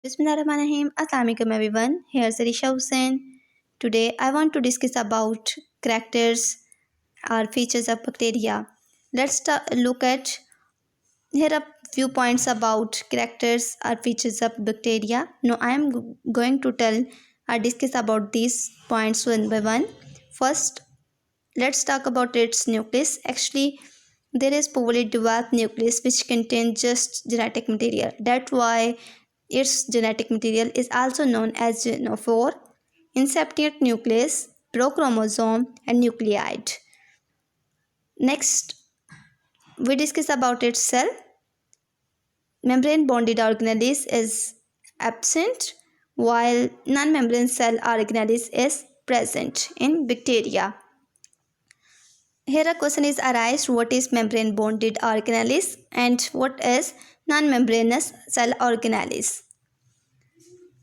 Bismillahirrahmanirrahim. Assalamualaikum everyone. Here's Arisha Hussain. Today I want to discuss about characters or features of bacteria. Look at here are few points about characters or features of bacteria. Now I am going to tell or discuss about these points one by one. First, let's talk about its nucleus. Actually, there is poorly developed nucleus which contains just genetic material. That's why its genetic material is also known as genophore, inseptate nucleus, prochromosome, and nucleide. Next, we discuss about its cell. Membrane bonded organelles is absent, while non-membrane cell organelles is present in bacteria. Here a question is arised: what is membrane bonded organelles and what is non-membranous cell organelles?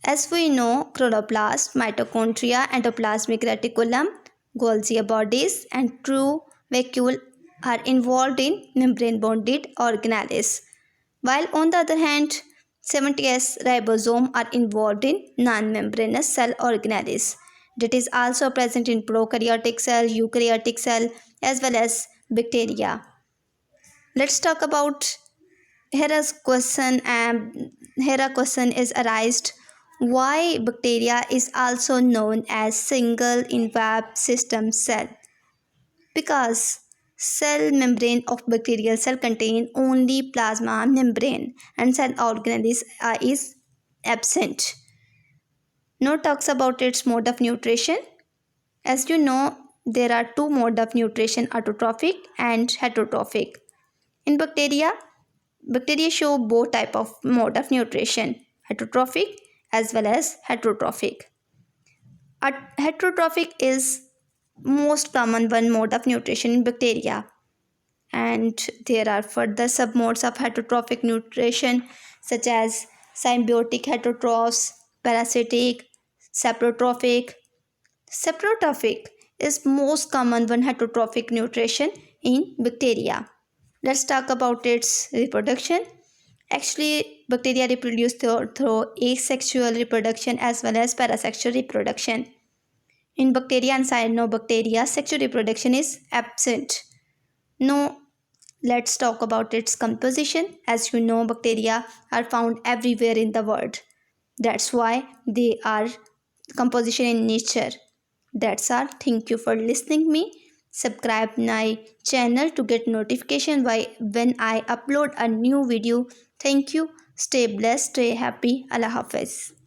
As we know, chloroplast, mitochondria, endoplasmic reticulum, Golgi bodies, and true vacuole are involved in membrane bonded organelles, while on the other hand, 70S ribosome are involved in non-membranous cell organelles. That is also present in prokaryotic cell, eukaryotic cell, as well as bacteria. Let's talk about here a question is arised: why bacteria is also known as single enveloped system cell? Because cell membrane of bacterial cell contain only plasma membrane and cell organelles is absent. Now talks about its mode of nutrition. As you know, there are two modes of nutrition: autotrophic and heterotrophic. In bacteria show both type of mode of nutrition, heterotrophic as well as heterotrophic. Heterotrophic is most common one mode of nutrition in bacteria, and there are further submodes of heterotrophic nutrition such as symbiotic heterotrophs, parasitic, saprotrophic. Saprotrophic is most common one heterotrophic nutrition in bacteria. Let's talk about its reproduction. Actually, bacteria reproduce through asexual reproduction as well as parasexual reproduction. In bacteria and cyanobacteria, sexual reproduction is absent. Now, let's talk about its composition. As you know, bacteria are found everywhere in the world. That's why they are composition in nature. That's all. Thank you for listening me. Subscribe my channel to get notification when I upload a new video. Thank you. Stay blessed, stay happy. Allah Hafiz.